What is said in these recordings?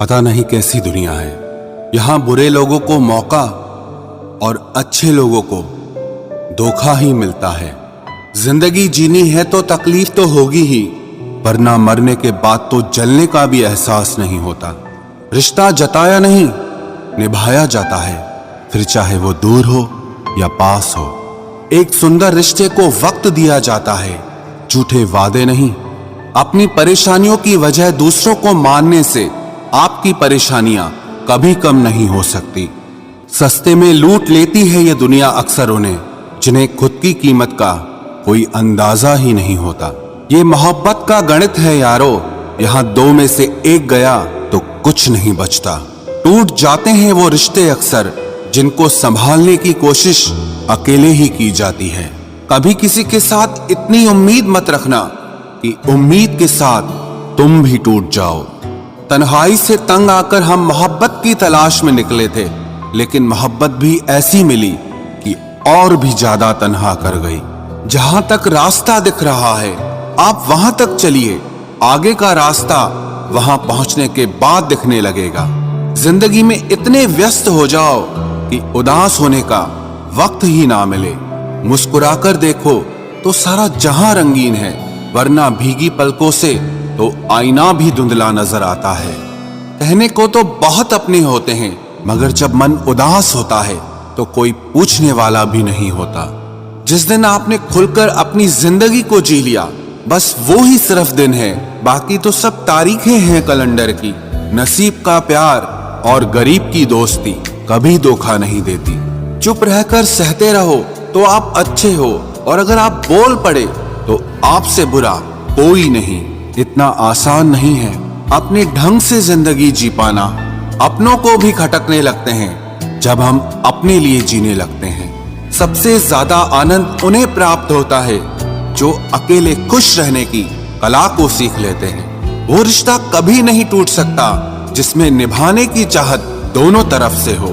पता नहीं कैसी दुनिया है। यहाँ बुरे लोगों को मौका और अच्छे लोगों को धोखा ही मिलता है। जिंदगी जीनी है तो तकलीफ तो होगी ही, वरना मरने के बाद तो जलने का भी एहसास नहीं होता। रिश्ता जताया नहीं, निभाया जाता है, फिर चाहे वो दूर हो या पास हो। एक सुंदर रिश्ते को वक्त दिया जाता है, झूठे वादे नहीं। अपनी परेशानियों की वजह दूसरों को मानने से आपकी परेशानियां कभी कम नहीं हो सकती। सस्ते में लूट लेती है ये दुनिया अक्सर उन्हें, जिन्हें खुद की कीमत का कोई अंदाजा ही नहीं होता। ये मोहब्बत का गणित है यारो, यहाँ दो में से एक गया तो कुछ नहीं बचता। टूट जाते हैं वो रिश्ते अक्सर, जिनको संभालने की कोशिश अकेले ही की जाती है। कभी किसी के साथ इतनी उम्मीद मत रखना कि उम्मीद के साथ तुम भी टूट जाओ। तन्हाई से तंग आकर हम मोहब्बत की तलाश में निकले थे, लेकिन मोहब्बत भी ऐसी मिली कि और भी ज्यादा तन्हा कर गई। जहां तक रास्ता दिख रहा है आप वहां तक चलिए, आगे का रास्ता वहां पहुंचने के बाद दिखने लगेगा। जिंदगी में इतने व्यस्त हो जाओ कि उदास होने का वक्त ही ना मिले। मुस्कुराकर देखो तो सारा जहां रंगीन है, वरना भीगी पलकों से तो आईना भी धुंधला नजर आता है। कहने को तो बहुत अपने होते हैं, मगर जब मन उदास होता है तो कोई पूछने वाला भी नहीं होता। जिस दिन आपने खुलकर अपनी जिंदगी को जी लिया, बस वो ही सिर्फ दिन है, बाकी तो सब तारीखें हैं कैलेंडर की। नसीब का प्यार और गरीब की दोस्ती कभी धोखा नहीं देती। चुप रहकर सहते रहो तो आप अच्छे हो, और अगर आप बोल पड़े तो आपसे बुरा कोई नहीं। इतना आसान नहीं है अपने ढंग से जिंदगी जी पाना। अपनों को भी खटकने लगते हैं जब हम अपने लिए जीने लगते हैं। सबसे ज्यादा आनंद उन्हें प्राप्त होता है जो अकेले खुश रहने की कला को सीख लेते हैं। वो रिश्ता कभी नहीं टूट सकता जिसमें निभाने की चाहत दोनों तरफ से हो।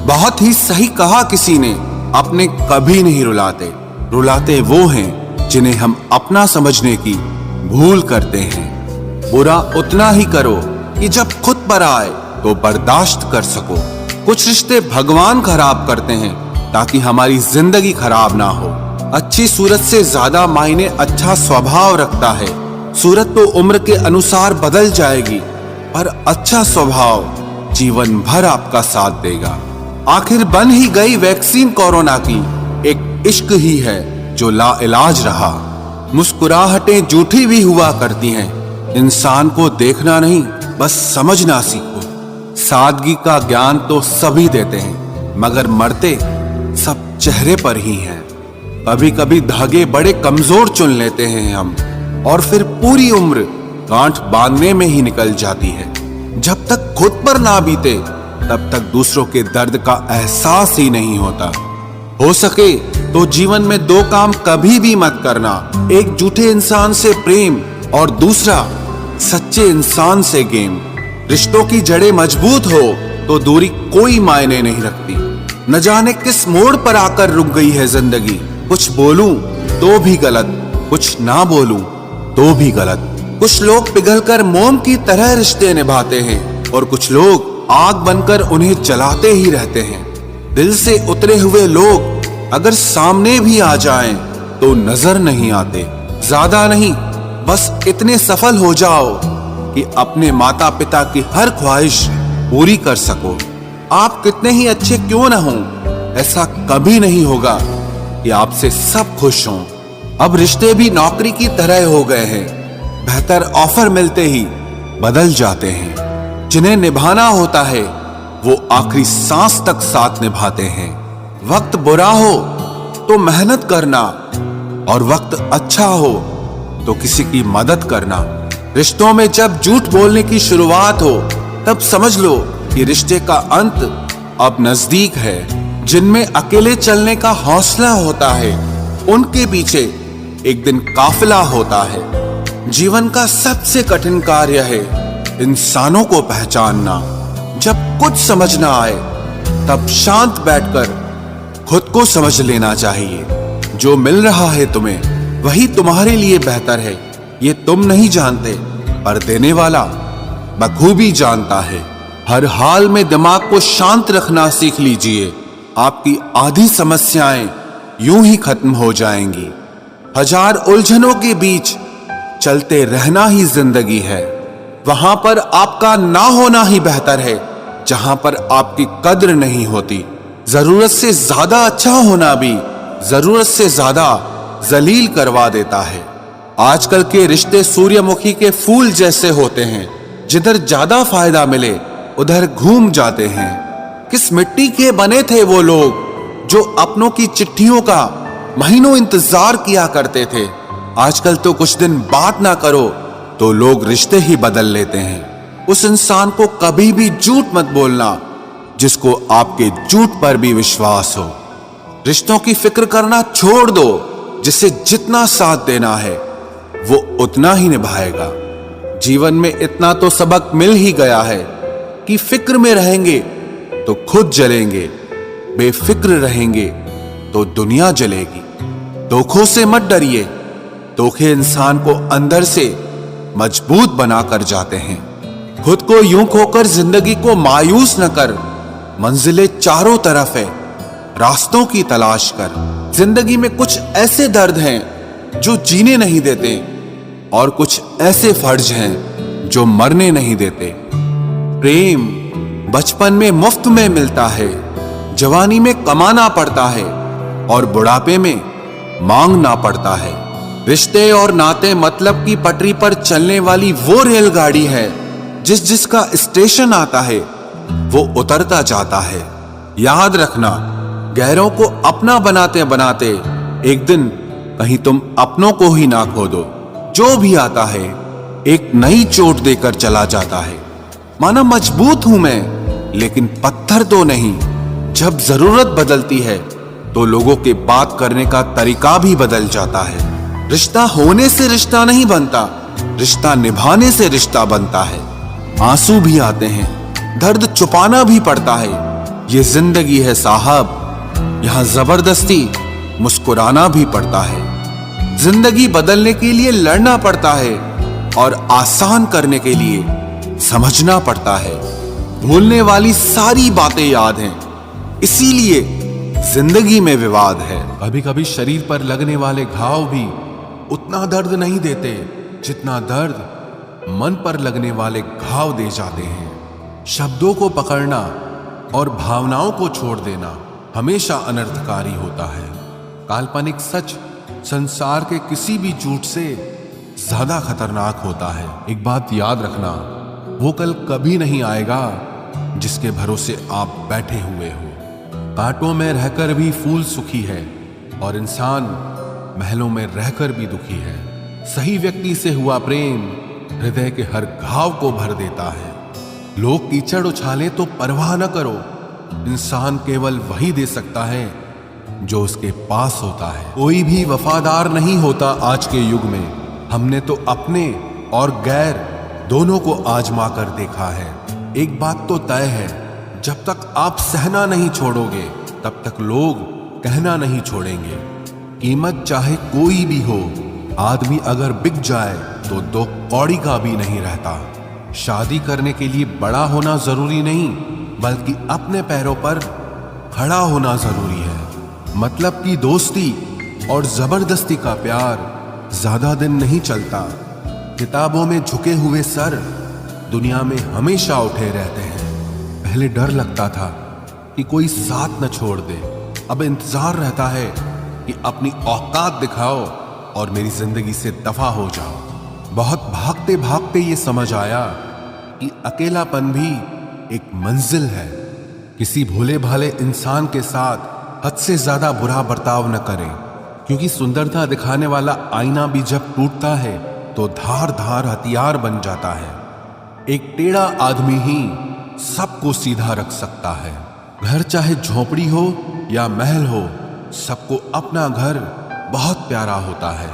बहुत ही सही कहा किसी ने, अपने कभी नहीं रुलाते, रुलाते वो हैं जिन्हें हम अपना समझने की भूल करते हैं। बुरा उतना ही करो कि जब खुद पर आए तो बर्दाश्त कर सको। कुछ रिश्ते भगवान खराब करते हैं ताकि हमारी जिंदगी खराब ना हो। अच्छी सूरत से ज्यादा मायने अच्छा स्वभाव रखता है। सूरत तो उम्र के अनुसार बदल जाएगी, पर अच्छा स्वभाव जीवन भर आपका साथ देगा। आखिर बन ही गई वैक्सीन कोरोना की, एक इश्क ही है जो लाइलाज रहा। मुस्कुराहटें झूठी भी हुआ करती हैं, इंसान को देखना नहीं बस समझना सीखो। सादगी का ज्ञान तो सभी देते हैं, मगर मरते सब चेहरे पर ही हैं। कभी कभी धागे बड़े कमजोर चुन लेते हैं हम, और फिर पूरी उम्र गांठ बांधने में ही निकल जाती है। जब तक खुद पर ना बीते तब तक दूसरों के दर्द का एहसास ही नहीं होता। हो सके तो जीवन में दो काम कभी भी मत करना, एक झूठे इंसान से प्रेम और दूसरा सच्चे इंसान से गेम। रिश्तों की जड़ें मजबूत हो तो दूरी कोई मायने नहीं रखती। न जाने किस मोड़ पर आकर रुक गई है जिंदगी। कुछ बोलूं तो भी गलत, कुछ ना बोलूं तो भी गलत। कुछ लोग पिघलकर मोम की तरह रिश्ते निभाते हैं, और कुछ लोग आग बनकर उन्हें जलाते ही रहते हैं। दिल से उतरे हुए लोग अगर सामने भी आ जाएं तो नजर नहीं आते। ज्यादा नहीं, बस इतने सफल हो जाओ कि अपने माता पिता की हर ख्वाहिश पूरी कर सको। आप कितने ही अच्छे क्यों ना हो, ऐसा कभी नहीं होगा कि आपसे सब खुश हों। अब रिश्ते भी नौकरी की तरह हो गए हैं, बेहतर ऑफर मिलते ही बदल जाते हैं। जिन्हें निभाना होता है वो आखिरी सांस तक साथ निभाते हैं। वक्त बुरा हो तो मेहनत करना, और वक्त अच्छा हो तो किसी की मदद करना। रिश्तों में जब झूठ बोलने की शुरुआत हो तब समझ लो कि रिश्ते का अंत अब नजदीक है। जिनमें अकेले चलने का हौसला होता है उनके पीछे एक दिन काफिला होता है। जीवन का सबसे कठिन कार्य है इंसानों को पहचानना। जब कुछ समझ ना आए तब शांत बैठकर खुद को समझ लेना चाहिए। जो मिल रहा है तुम्हें वही तुम्हारे लिए बेहतर है, ये तुम नहीं जानते, पर देने वाला बखूबी जानता है। हर हाल में दिमाग को शांत रखना सीख लीजिए। आपकी आधी समस्याएं यूं ही खत्म हो जाएंगी। हजार उलझनों के बीच चलते रहना ही जिंदगी है। वहां पर आपका ना होना ही बेहतर है जहां पर आपकी कद्र नहीं होती। जरूरत से ज्यादा अच्छा होना भी जरूरत से ज्यादा जलील करवा देता है। आजकल के रिश्ते सूर्यमुखी के फूल जैसे होते हैं, जिधर ज्यादा फायदा मिले उधर घूम जाते हैं। किस मिट्टी के बने थे वो लोग जो अपनों की चिट्ठियों का महीनों इंतजार किया करते थे। आजकल तो कुछ दिन बात ना करो तो लोग रिश्ते ही बदल लेते हैं। उस इंसान को कभी भी झूठ मत बोलना जिसको आपके झूठ पर भी विश्वास हो। रिश्तों की फिक्र करना छोड़ दो। जिसे जितना साथ देना है वो उतना ही निभाएगा। जीवन में इतना तो सबक मिल ही गया है कि फिक्र में रहेंगे तो खुद जलेंगे, बेफिक्र रहेंगे तो दुनिया जलेगी। धोखों से मत डरिए। धोखे इंसान को अंदर से मजबूत बनाकर जाते हैं। खुद को यूं खोकर जिंदगी को मायूस न कर। मंजिलें चारों तरफ है, रास्तों की तलाश कर। जिंदगी में कुछ ऐसे दर्द हैं जो जीने नहीं देते और कुछ ऐसे फर्ज हैं जो मरने नहीं देते। प्रेम बचपन में मुफ्त में मिलता है, जवानी में कमाना पड़ता है और बुढ़ापे में मांगना पड़ता है। रिश्ते और नाते मतलब की पटरी पर चलने वाली वो रेलगाड़ी है जिसका स्टेशन आता है वो उतरता जाता है। याद रखना, गैरों को अपना बनाते बनाते एक दिन कहीं तुम अपनों को ही ना खो दो। जो भी आता है एक नई चोट देकर चला जाता है। माना मजबूत हूं मैं लेकिन पत्थर तो नहीं। जब जरूरत बदलती है तो लोगों के बात करने का तरीका भी बदल जाता है। रिश्ता होने से रिश्ता नहीं बनता, रिश्ता निभाने से रिश्ता बनता है। आंसू भी आते हैं, दर्द छुपाना भी पड़ता है। ये जिंदगी है साहब, यहां जबरदस्ती मुस्कुराना भी पड़ता है। जिंदगी बदलने के लिए लड़ना पड़ता है और आसान करने के लिए समझना पड़ता है। भूलने वाली सारी बातें याद हैं, इसीलिए जिंदगी में विवाद है। कभी कभी शरीर पर लगने वाले घाव भी उतना दर्द नहीं देते जितना दर्द मन पर लगने वाले घाव दे जाते हैं। शब्दों को पकड़ना और भावनाओं को छोड़ देना हमेशा अनर्थकारी होता है। काल्पनिक सच संसार के किसी भी झूठ से ज्यादा खतरनाक होता है। एक बात याद रखना, वो कल कभी नहीं आएगा जिसके भरोसे आप बैठे हुए हो। कांटों में रहकर भी फूल सुखी है और इंसान महलों में रहकर भी दुखी है। सही व्यक्ति से हुआ प्रेम हृदय के हर घाव को भर देता है। लोग कीचड़ उछाले तो परवाह न करो, इंसान केवल वही दे सकता है जो उसके पास होता है। कोई भी वफादार नहीं होता आज के युग में। हमने तो अपने और गैर दोनों को आजमा कर देखा है। एक बात तो तय है, जब तक आप सहना नहीं छोड़ोगे तब तक लोग कहना नहीं छोड़ेंगे। कीमत चाहे कोई भी हो, आदमी अगर बिक जाए तो दो कौड़ी का भी नहीं रहता। शादी करने के लिए बड़ा होना जरूरी नहीं, बल्कि अपने पैरों पर खड़ा होना जरूरी है। मतलब की दोस्ती और जबरदस्ती का प्यार ज्यादा दिन नहीं चलता। किताबों में झुके हुए सर दुनिया में हमेशा उठे रहते हैं। पहले डर लगता था कि कोई साथ न छोड़ दे, अब इंतजार रहता है कि अपनी औकात दिखाओ और मेरी जिंदगी से दफा हो जाओ। बहुत भागते भागते ये समझ आया कि अकेलापन भी एक मंजिल है। किसी भोले भाले इंसान के साथ हद से ज्यादा बुरा बर्ताव न करें, क्योंकि सुंदरता दिखाने वाला आईना भी जब टूटता है तो धार धार हथियार बन जाता है। एक टेढ़ा आदमी ही सबको सीधा रख सकता है। घर चाहे झोपड़ी हो या महल हो, सबको अपना घर बहुत प्यारा होता है।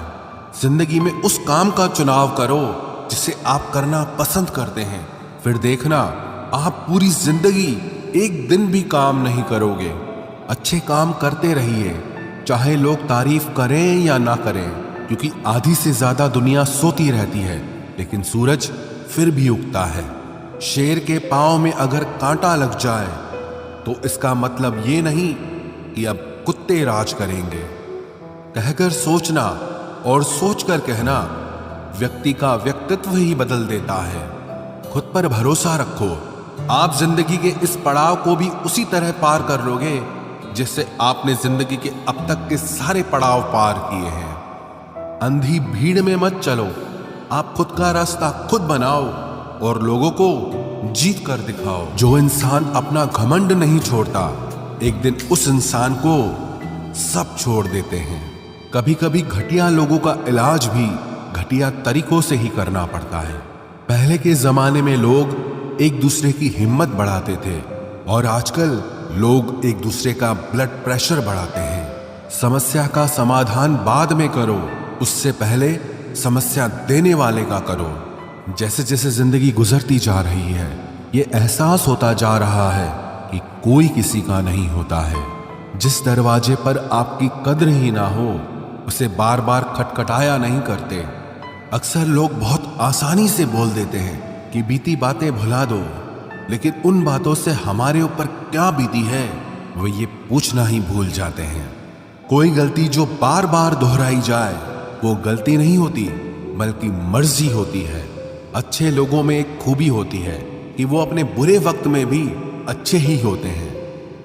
जिंदगी में उस काम का चुनाव करो जिसे आप करना पसंद करते हैं, फिर देखना आप पूरी जिंदगी एक दिन भी काम नहीं करोगे। अच्छे काम करते रहिए, चाहे लोग तारीफ करें या ना करें, क्योंकि आधी से ज्यादा दुनिया सोती रहती है लेकिन सूरज फिर भी उगता है। शेर के पांव में अगर कांटा लग जाए तो इसका मतलब ये नहीं कि अब कुत्ते राज करेंगे। कहकर सोचना और सोचकर कहना व्यक्ति का व्यक्तित्व ही बदल देता है। खुद पर भरोसा रखो। आप जिंदगी के इस पड़ाव को भी उसी तरह पार कर लोगे जिससे आपने जिंदगी के अब तक के सारे पड़ाव पार किए हैं। अंधी भीड़ में मत चलो। आप खुद का रास्ता खुद बनाओ और लोगों को जीत कर दिखाओ। जो इंसान अपना घमंड नहीं छोड़ता, एक दिन उस इंसान को सब छोड़ देते हैं। कभी कभी घटिया लोगों का इलाज भी घटिया तरीकों से ही करना पड़ता है। पहले के जमाने में लोग एक दूसरे की हिम्मत बढ़ाते थे और आजकल लोग एक दूसरे का ब्लड प्रेशर बढ़ाते हैं। समस्या का समाधान बाद में करो, उससे पहले समस्या देने वाले का करो। जैसे जैसे जिंदगी गुजरती जा रही है, ये एहसास होता जा रहा है कि कोई किसी का नहीं होता है। जिस दरवाजे पर आपकी कद्र ही ना हो, उसे बार बार खटखटाया नहीं करते। अक्सर लोग बहुत आसानी से बोल देते हैं कि बीती बातें भुला दो, लेकिन उन बातों से हमारे ऊपर क्या बीती है वो ये पूछना ही भूल जाते हैं। कोई गलती जो बार बार दोहराई जाए वो गलती नहीं होती, बल्कि मर्जी होती है। अच्छे लोगों में एक खूबी होती है कि वो अपने बुरे वक्त में भी अच्छे ही होते हैं।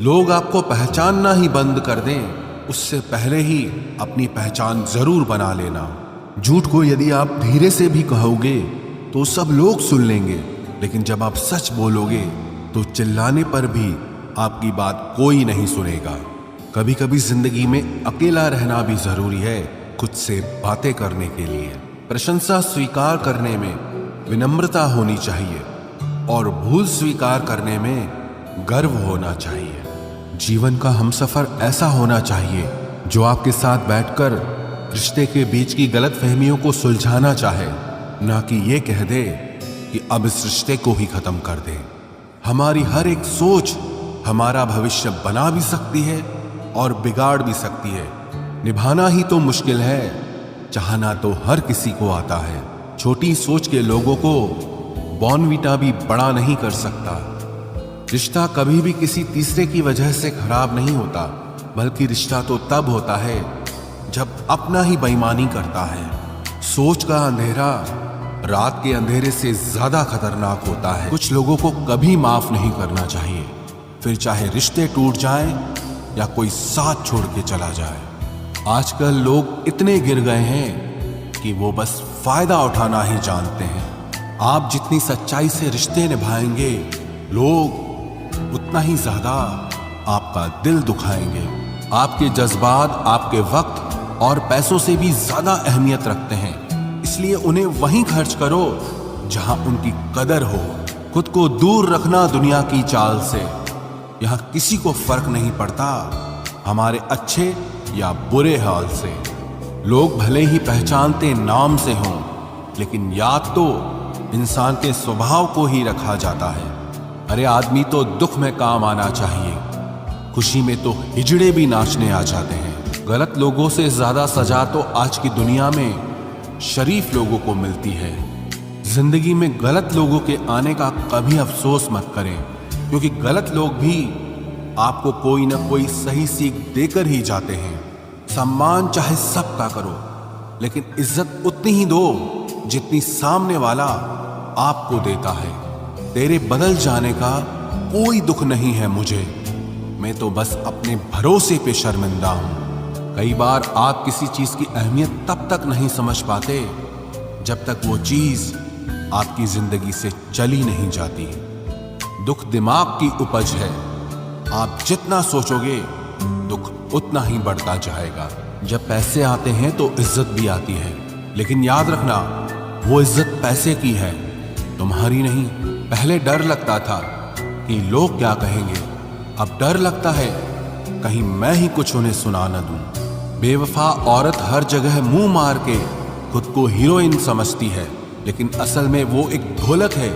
लोग आपको पहचानना ही बंद कर दें, उससे पहले ही अपनी पहचान जरूर बना लेना। झूठ को यदि आप धीरे से भी कहोगे तो सब लोग सुन लेंगे, लेकिन जब आप सच बोलोगे तो चिल्लाने पर भी आपकी बात कोई नहीं सुनेगा। कभी कभी जिंदगी में अकेला रहना भी जरूरी है, खुद से बातें करने के लिए। प्रशंसा स्वीकार करने में विनम्रता होनी चाहिए और भूल स्वीकार करने में गर्व होना चाहिए। जीवन का हमसफर ऐसा होना चाहिए जो आपके साथ बैठकर रिश्ते के बीच की गलतफहमियों को सुलझाना चाहे, ना कि ये कह दे कि अब इस रिश्ते को ही खत्म कर दे। हमारी हर एक सोच हमारा भविष्य बना भी सकती है और बिगाड़ भी सकती है। निभाना ही तो मुश्किल है, चाहना तो हर किसी को आता है। छोटी सोच के लोगों को बॉर्नवीटा भी बड़ा नहीं कर सकता। रिश्ता कभी भी किसी तीसरे की वजह से खराब नहीं होता, बल्कि रिश्ता तो तब होता है जब अपना ही बेईमानी करता है। सोच का अंधेरा रात के अंधेरे से ज्यादा खतरनाक होता है। कुछ लोगों को कभी माफ नहीं करना चाहिए, फिर चाहे रिश्ते टूट जाएं या कोई साथ छोड़ के चला जाए। आजकल लोग इतने गिर गए हैं कि वो बस फायदा उठाना ही जानते हैं। आप जितनी सच्चाई से रिश्ते निभाएंगे, लोग उतना ही ज्यादा आपका दिल दुखाएंगे। आपके जज्बात आपके वक्त और पैसों से भी ज्यादा अहमियत रखते हैं, इसलिए उन्हें वहीं खर्च करो जहां उनकी कदर हो। खुद को दूर रखना दुनिया की चाल से। यहां किसी को फर्क नहीं पड़ता हमारे अच्छे या बुरे हाल से। लोग भले ही पहचानते नाम से हों, लेकिन याद तो इंसान के स्वभाव को ही रखा जाता है। अरे आदमी तो दुख में काम आना चाहिए, खुशी में तो हिजड़े भी नाचने आ जाते हैं। गलत लोगों से ज्यादा सजा तो आज की दुनिया में शरीफ लोगों को मिलती है। जिंदगी में गलत लोगों के आने का कभी अफसोस मत करें, क्योंकि गलत लोग भी आपको कोई ना कोई सही सीख देकर ही जाते हैं। सम्मान चाहे सबका करो, लेकिन इज्जत उतनी ही दो जितनी सामने वाला आपको देता है। तेरे बदल जाने का कोई दुख नहीं है मुझे, मैं तो बस अपने भरोसे पे शर्मिंदा हूं। कई बार आप किसी चीज की अहमियत तब तक नहीं समझ पाते जब तक वो चीज आपकी जिंदगी से चली नहीं जाती। दुख दिमाग की उपज है, आप जितना सोचोगे दुख उतना ही बढ़ता जाएगा। जब पैसे आते हैं तो इज्जत भी आती है, लेकिन याद रखना वो इज्जत पैसे की है, तुम्हारी नहीं। पहले डर लगता था कि लोग क्या कहेंगे, अब डर लगता है कहीं मैं ही कुछ उन्हें सुना न दूं। बेवफा औरत हर जगह मुंह मार के खुद को हीरोइन समझती है, लेकिन असल में वो एक ढोलक है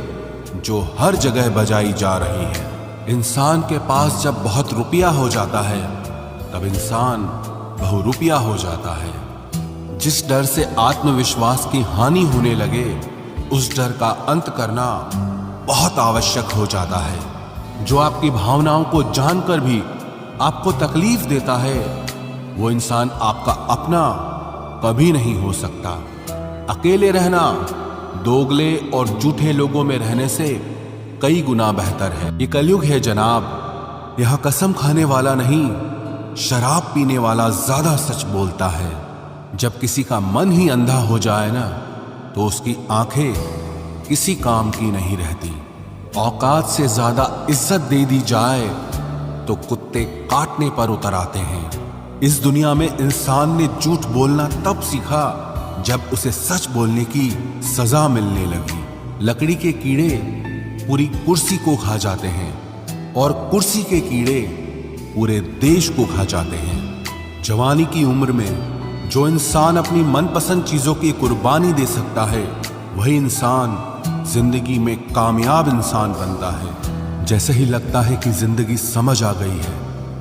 जो हर जगह बजाई जा रही है। इंसान के पास जब बहुत रुपया हो जाता है तब इंसान बहुरुपया हो जाता है। जिस डर से आत्मविश्वास की हानि होने लगे, उस डर का अंत करना बहुत आवश्यक हो जाता है। जो आपकी भावनाओं को जानकर भी आपको तकलीफ देता है, वो इंसान आपका अपना कभी नहीं हो सकता। अकेले रहना दोगले और झूठे लोगों में रहने से कई गुना बेहतर है। ये कलयुग है जनाब, यह कसम खाने वाला नहीं, शराब पीने वाला ज्यादा सच बोलता है। जब किसी का मन ही अंधा हो जाए ना, तो उसकी आंखें किसी काम की नहीं रहती। औकात से ज्यादा इज्जत दे दी जाए तो कुत्ते काटने पर उतर आते हैं। इस दुनिया में इंसान ने झूठ बोलना तब सीखा जब उसे सच बोलने की सजा मिलने लगी। लकड़ी के कीड़े पूरी कुर्सी को खा जाते हैं और कुर्सी के कीड़े पूरे देश को खा जाते हैं। जवानी की उम्र में जो इंसान अपनी मनपसंद चीजों की कुर्बानी दे सकता है, वही इंसान जिंदगी में कामयाब इंसान बनता है। जैसे ही लगता है कि जिंदगी समझ आ गई है,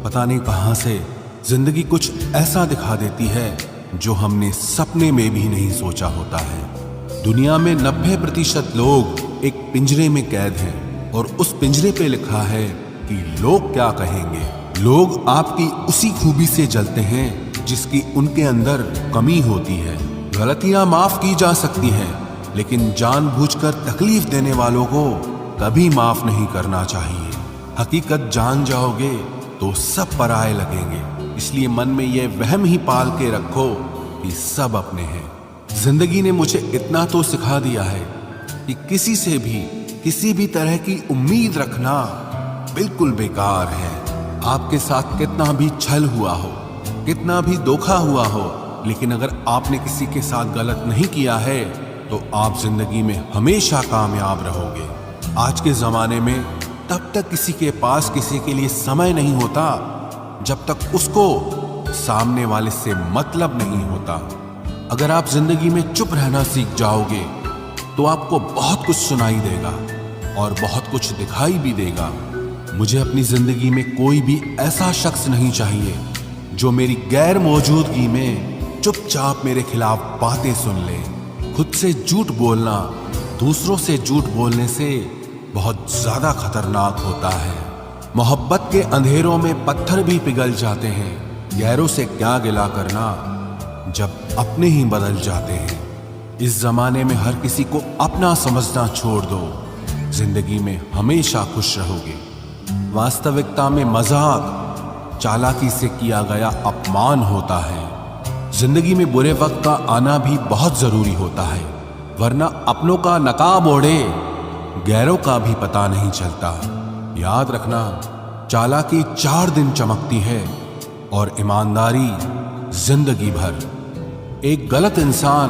पता नहीं कहां से जिंदगी कुछ ऐसा दिखा देती है जो हमने सपने में भी नहीं सोचा होता है। दुनिया में 90% लोग एक पिंजरे में कैद हैं और उस पिंजरे पे लिखा है कि लोग क्या कहेंगे। लोग आपकी उसी खूबी से जलते हैं जिसकी उनके अंदर कमी होती है। गलतियां माफ की जा सकती हैं, लेकिन जानबूझकर तकलीफ देने वालों को कभी माफ नहीं करना चाहिए। हकीकत जान जाओगे तो सब पराये लगेंगे, इसलिए मन में यह वहम ही पाल के रखो कि सब अपने हैं। जिंदगी ने मुझे इतना तो सिखा दिया है कि किसी से भी किसी भी तरह की उम्मीद रखना बिल्कुल बेकार है। आपके साथ कितना भी छल हुआ हो, कितना भी धोखा हुआ हो, लेकिन अगर आपने किसी के साथ गलत नहीं किया है तो आप जिंदगी में हमेशा कामयाब रहोगे। आज के जमाने में तब तक किसी के पास किसी के लिए समय नहीं होता जब तक उसको सामने वाले से मतलब नहीं होता। अगर आप जिंदगी में चुप रहना सीख जाओगे तो आपको बहुत कुछ सुनाई देगा और बहुत कुछ दिखाई भी देगा। मुझे अपनी जिंदगी में कोई भी ऐसा शख्स नहीं चाहिए जो मेरी गैर मौजूदगी में चुपचाप मेरे खिलाफ बातें सुन ले। खुद से झूठ बोलना दूसरों से झूठ बोलने से बहुत ज्यादा खतरनाक होता है। मोहब्बत के अंधेरों में पत्थर भी पिघल जाते हैं, गैरों से क्या गिला करना जब अपने ही बदल जाते हैं। इस जमाने में हर किसी को अपना समझना छोड़ दो, जिंदगी में हमेशा खुश रहोगे। वास्तविकता में मजाक चालाकी से किया गया अपमान होता है। जिंदगी में बुरे वक्त का आना भी बहुत जरूरी होता है, वरना अपनों का नकाब ओढ़े गैरों का भी पता नहीं चलता। याद रखना, चालाकी 4 दिन चमकती है और ईमानदारी जिंदगी भर। एक गलत इंसान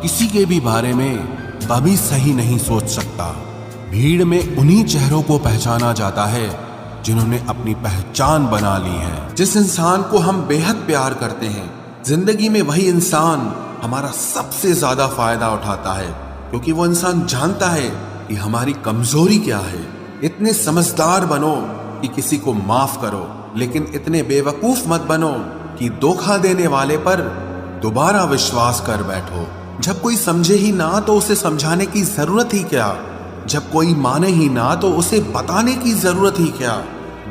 किसी के भी बारे में कभी सही नहीं सोच सकता। भीड़ में उन्हीं चेहरों को पहचाना जाता है जिन्होंने अपनी पहचान बना ली है। जिस इंसान को हम बेहद प्यार करते हैं, जिंदगी में वही इंसान हमारा सबसे ज्यादा फायदा उठाता है, क्योंकि वो इंसान जानता है कि हमारी कमजोरी क्या है। इतने समझदार बनो कि किसी को माफ करो, लेकिन इतने बेवकूफ मत बनो कि धोखा देने वाले पर दोबारा विश्वास कर बैठो। जब कोई समझे ही ना तो उसे समझाने की जरूरत ही क्या। जब कोई माने ही ना तो उसे बताने की जरूरत ही क्या।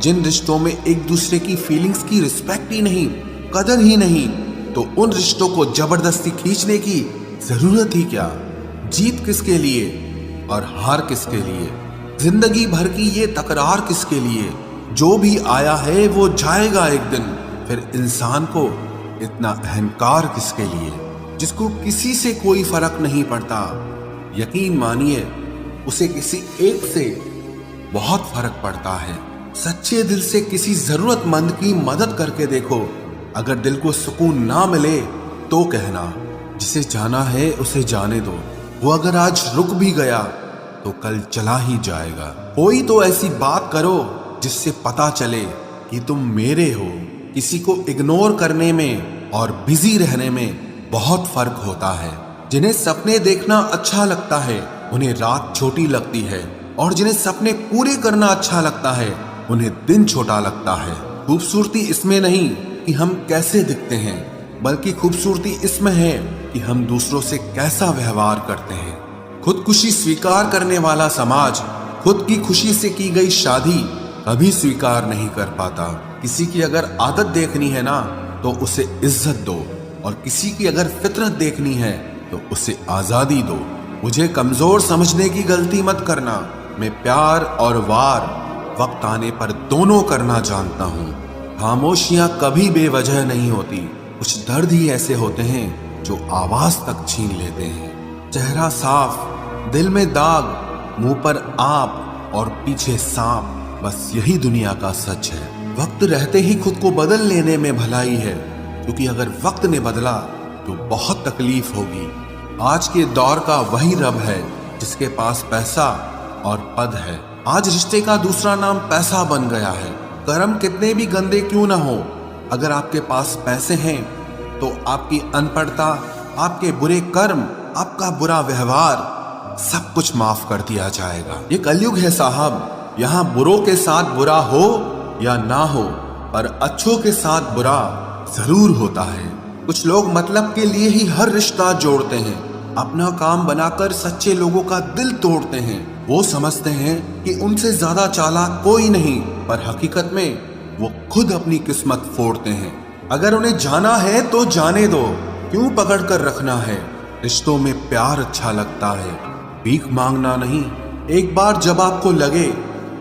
जिन रिश्तों में एक दूसरे की फीलिंग्स की रिस्पेक्ट ही नहीं, कदर ही नहीं, तो उन रिश्तों को जबरदस्ती खींचने की जरूरत ही क्या। जीत किसके लिए और हार किसके लिए, जिंदगी भर की ये तकरार किसके लिए। जो भी आया है वो जाएगा एक दिन, फिर इंसान को इतना अहंकार किसके लिए, जिसको किसी से कोई फर्क नहीं पड़ता। यकीन मानिए, उसे किसी एक से बहुत फर्क पड़ता है। सच्चे दिल से किसी जरूरतमंद की मदद करके देखो। अगर दिल को सुकून ना मिले तो कहना, जिसे जाना है उसे जाने दो। वो अगर आज रुक भी गया तो कल चला ही जाएगा। कोई तो ऐसी बात करो जिससे पता चले कि तुम मेरे हो। किसी को इग्नोर करने में और बिजी रहने में बहुत फर्क होता है। जिन्हें सपने देखना अच्छा लगता है उन्हें रात छोटी लगती है, और जिन्हें सपने पूरे करना अच्छा लगता है उन्हें दिन छोटा लगता है। खूबसूरती इसमें नहीं कि हम कैसे दिखते हैं, बल्कि खूबसूरती इसमें है कि हम दूसरों से कैसा व्यवहार करते हैं। खुदकुशी स्वीकार करने वाला समाज खुद की खुशी से की गई शादी कभी स्वीकार नहीं कर पाता। किसी की अगर आदत देखनी है ना तो उसे इज्जत दो, और किसी की अगर फितरत देखनी है तो उसे आजादी दो। मुझे कमजोर समझने की गलती मत करना। मैं प्यार और वार वक्त आने पर दोनों करना जानता हूँ। खामोशियां कभी बेवजह नहीं होती। कुछ दर्द ही ऐसे होते हैं जो आवाज तक छीन लेते हैं। चेहरा साफ, दिल में दाग, मुंह पर आप और पीछे सांप, बस यही दुनिया का सच है। वक्त रहते ही खुद को बदल लेने में भलाई है, क्योंकि अगर वक्त ने बदला तो बहुत तकलीफ होगी। आज के दौर का वही रब है जिसके पास पैसा और पद है। आज रिश्ते का दूसरा नाम पैसा बन गया है। कर्म कितने भी गंदे क्यों ना हो, अगर आपके पास पैसे हैं तो आपकी अनपढ़ता, आपके बुरे कर्म, आपका बुरा व्यवहार सब कुछ माफ कर दिया जाएगा। ये कलयुग है साहब, यहाँ बुरों के साथ बुरा हो या ना हो, पर अच्छों के साथ बुरा जरूर होता है। कुछ लोग मतलब के लिए ही हर रिश्ता जोड़ते हैं, अपना काम बनाकर सच्चे लोगों का दिल तोड़ते हैं। वो समझते हैं कि उनसे ज्यादा चालाक कोई नहीं, पर हकीकत में वो खुद अपनी किस्मत फोड़ते हैं। अगर उन्हें जाना है तो जाने दो, क्यों पकड़ कर रखना है। रिश्तों में प्यार अच्छा लगता है, भीख मांगना नहीं। एक बार जब आपको लगे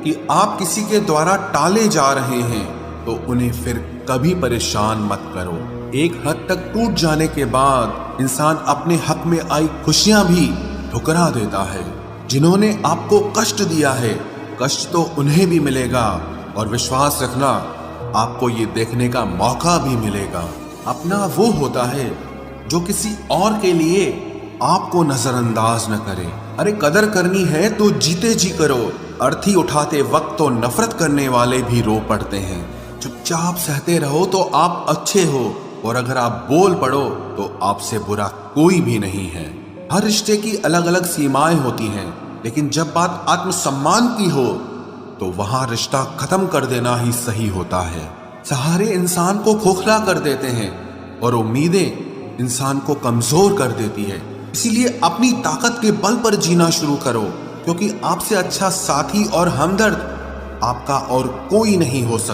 कि आप किसी के द्वारा टाले जा रहे हैं तो उन्हें फिर कभी परेशान मत करो। एक हद तक टूट जाने के बाद इंसान अपने हक में आई खुशियां भी ठुकरा देता है। जिन्होंने आपको कष्ट दिया है, कष्ट तो उन्हें भी मिलेगा, और विश्वास रखना आपको ये देखने का मौका भी मिलेगा। अपना वो होता है जो किसी और के लिए आपको नजरअंदाज न करे। अरे कदर करनी है तो जीते जी करो। अर्थी उठाते वक्त तो नफरत करने वाले भी रो पड़ते हैं। चुपचाप सहते रहो तो आप अच्छे हो, और अगर आप बोल पड़ो तो आपसे बुरा कोई भी नहीं है। हर रिश्ते की अलग अलग सीमाएं होती हैं, लेकिन जब बात आत्मसम्मान की हो तो वहां रिश्ता खत्म कर देना ही सही होता है। सहारे इंसान को खोखला कर देते हैं और उम्मीदें इंसान को कमजोर कर देती है। इसीलिए अपनी ताकत के बल पर जीना शुरू करो, क्योंकि आपसे अच्छा साथी और हमदर्द आपका और कोई नहीं हो सकता।